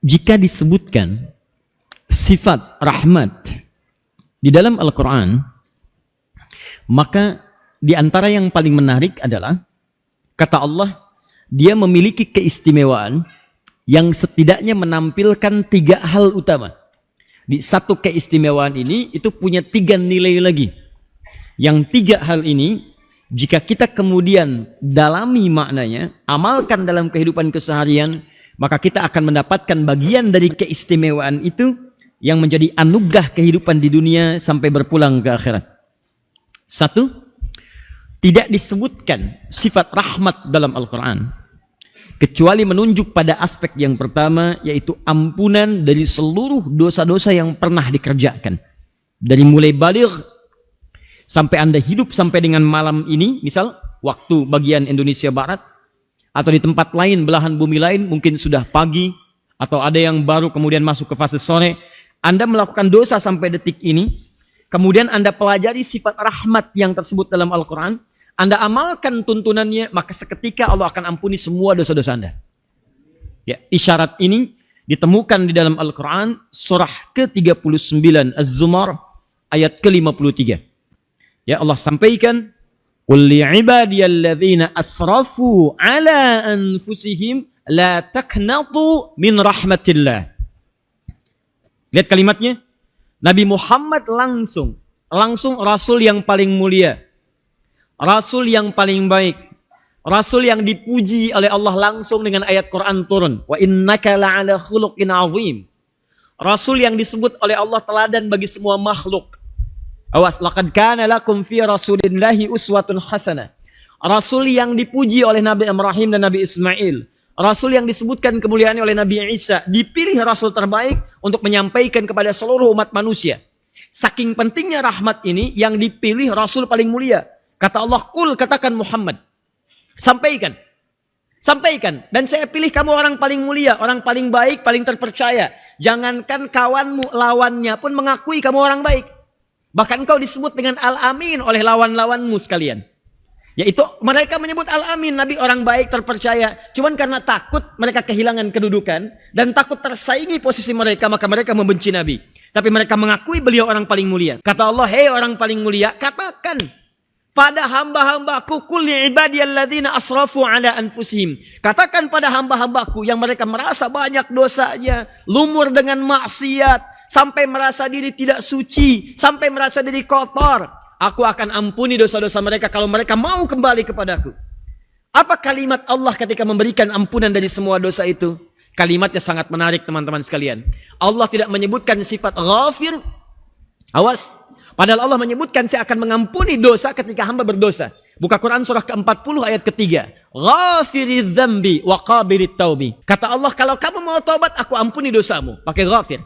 jika disebutkan sifat rahmat di dalam Al-Quran, maka di antara yang paling menarik adalah kata Allah, dia memiliki keistimewaan yang setidaknya menampilkan 3 hal utama. Di satu keistimewaan ini itu punya 3 nilai lagi. Yang 3 hal ini jika kita kemudian dalami maknanya, amalkan dalam kehidupan keseharian, maka kita akan mendapatkan bagian dari keistimewaan itu yang menjadi anugerah kehidupan di dunia sampai berpulang ke akhirat. 1, tidak disebutkan sifat rahmat dalam Al-Quran kecuali menunjuk pada aspek yang pertama, yaitu ampunan dari seluruh dosa-dosa yang pernah dikerjakan. Dari mulai baligh sampai Anda hidup sampai dengan malam ini, misal waktu bagian Indonesia Barat, atau di tempat lain, belahan bumi lain, mungkin sudah pagi, atau ada yang baru kemudian masuk ke fase sore, Anda melakukan dosa sampai detik ini, kemudian Anda pelajari sifat rahmat yang tersebut dalam Al-Quran, Anda amalkan tuntunannya, maka seketika Allah akan ampuni semua dosa-dosa Anda. Ya, isyarat ini ditemukan di dalam Al-Quran, surah ke-39 Az-Zumar, ayat ke-53. Ya, Allah sampaikan, qul li'ibadiyalladzina asrafu ala anfusihim la taknatu min rahmatillah. Lihat kalimatnya. Nabi Muhammad langsung Rasul yang paling mulia, Rasul yang paling baik, Rasul yang dipuji oleh Allah langsung dengan ayat Quran turun. Wa innaka la'ala khuluqin azim. Rasul yang disebut oleh Allah teladan bagi semua makhluk. Awas, laqad kana lakum fi rasulillahi uswatun hasanah. Rasul yang dipuji oleh Nabi Ibrahim dan Nabi Ismail. Rasul yang disebutkan kemuliaannya oleh Nabi Isa. Dipilih Rasul terbaik untuk menyampaikan kepada seluruh umat manusia. Saking pentingnya rahmat ini, yang dipilih Rasul paling mulia. Kata Allah, kul, katakan Muhammad. Sampaikan. Dan saya pilih kamu orang paling mulia, orang paling baik, paling terpercaya. Jangankan kawanmu, lawannya pun mengakui kamu orang baik. Bahkan kau disebut dengan Al-Amin oleh lawan-lawanmu sekalian. Yaitu mereka menyebut Al-Amin, Nabi orang baik, terpercaya. Cuman karena takut mereka kehilangan kedudukan dan takut tersaingi posisi mereka, maka mereka membenci Nabi. Tapi mereka mengakui beliau orang paling mulia. Kata Allah, hei orang paling mulia, katakan pada hamba-hambaku, qul li'ibadiyalladzina asrafu ala anfusihim. Katakan pada hamba-hambaku yang mereka merasa banyak dosanya, lumur dengan maksiat, sampai merasa diri tidak suci, sampai merasa diri kotor. Aku akan ampuni dosa-dosa mereka kalau mereka mau kembali kepadaku. Apa kalimat Allah ketika memberikan ampunan dari semua dosa itu? Kalimatnya sangat menarik teman-teman sekalian. Allah tidak menyebutkan sifat ghafir. Awas. Padahal Allah menyebutkan saya akan mengampuni dosa ketika hamba berdosa. Buka Quran surah ke-40 ayat ketiga. Ghafiriz dzambi wa qabirit taubi. Kata Allah, kalau kamu mau taubat, aku ampuni dosamu. Pakai ghafir.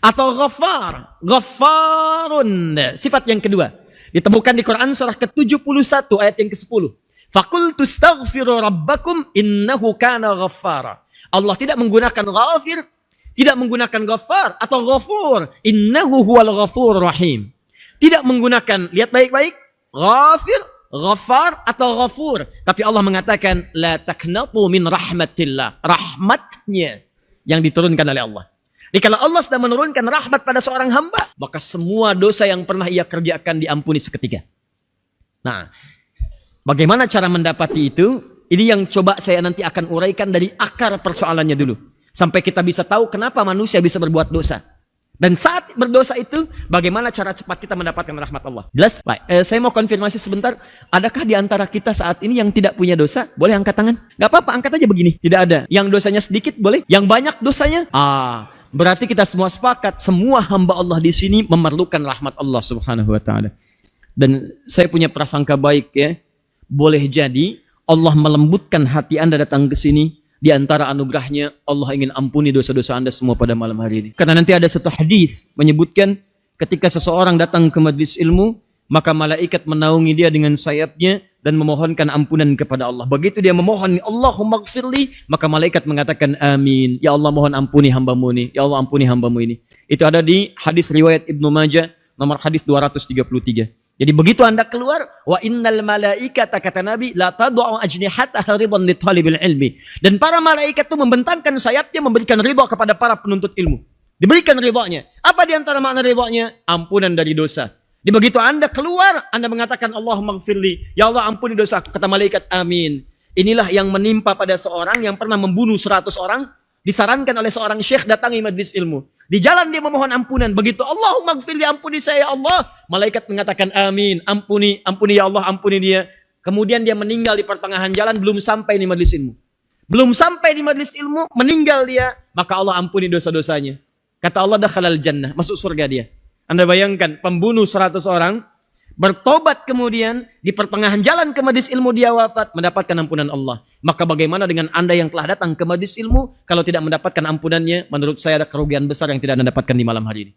Atau ghafar. Ghafarun. Sifat yang kedua. Ditemukan di Quran surah ke-71 ayat yang ke-10. Faqultu astaghfiru rabbakum innahu kana ghaffara. Allah tidak menggunakan ghafir, tidak menggunakan ghafar atau ghafur. Innahu huwal ghafur rahim. Tidak menggunakan, lihat baik-baik, ghafir, ghafar atau ghafur. Tapi Allah mengatakan, la taknatu min rahmatillah. Rahmatnya yang diturunkan oleh Allah. Jadi kalau Allah sudah menurunkan rahmat pada seorang hamba, maka semua dosa yang pernah ia kerjakan diampuni seketika. Nah, bagaimana cara mendapati itu? Ini yang coba saya nanti akan uraikan dari akar persoalannya dulu. Sampai kita bisa tahu kenapa manusia bisa berbuat dosa. Dan saat berdosa itu, bagaimana cara cepat kita mendapatkan rahmat Allah? Jelas? Baik, saya mau konfirmasi sebentar. Adakah di antara kita saat ini yang tidak punya dosa? Boleh angkat tangan? Gak apa-apa, angkat aja begini. Tidak ada. Yang dosanya sedikit, boleh? Yang banyak dosanya? Berarti kita semua sepakat. Semua hamba Allah di sini memerlukan rahmat Allah subhanahu wa ta'ala. Dan saya punya prasangka baik ya. Boleh jadi Allah melembutkan hati Anda datang ke sini. Di antara anugerahnya, Allah ingin ampuni dosa-dosa Anda semua pada malam hari ini. Karena nanti ada satu hadis menyebutkan ketika seseorang datang ke majlis ilmu, maka malaikat menaungi dia dengan sayapnya dan memohonkan ampunan kepada Allah. Begitu dia memohon, Allahumma gfirli, maka malaikat mengatakan amin. Ya Allah, mohon ampuni hambamu ini. Ya Allah, ampuni hambamu ini. Itu ada di hadis riwayat Ibnu Majah, nomor hadis 233. Jadi begitu Anda keluar, wa innal malaikata kata Nabi la tad'u ajnihataha ridwan li talibil ilmi. Dan para malaikat itu membentangkan sayapnya memberikan ridha kepada para penuntut ilmu. Diberikan ridhanya. Apa di antara makna ridhanya? Ampunan dari dosa. Di begitu Anda keluar, Anda mengatakan Allahumma gfirli, ya Allah ampuni dosa. Kata malaikat, amin. Inilah yang menimpa pada seorang yang pernah membunuh 100 orang, disarankan oleh seorang syekh datangi majlis ilmu. Di jalan dia memohon ampunan. Begitu Allahumma gfirli, ampuni saya ya Allah. Malaikat mengatakan amin. Ampuni ya Allah, ampuni dia. Kemudian dia meninggal di pertengahan jalan, belum sampai di majlis ilmu. Belum sampai di majlis ilmu, meninggal dia. Maka Allah ampuni dosa-dosanya. Kata Allah, dakhalal jannah, masuk surga dia. Anda bayangkan, pembunuh 100 orang, bertobat kemudian, di pertengahan jalan ke majlis ilmu dia wafat, mendapatkan ampunan Allah. Maka bagaimana dengan Anda yang telah datang ke majlis ilmu, kalau tidak mendapatkan ampunannya, menurut saya ada kerugian besar yang tidak Anda dapatkan di malam hari ini.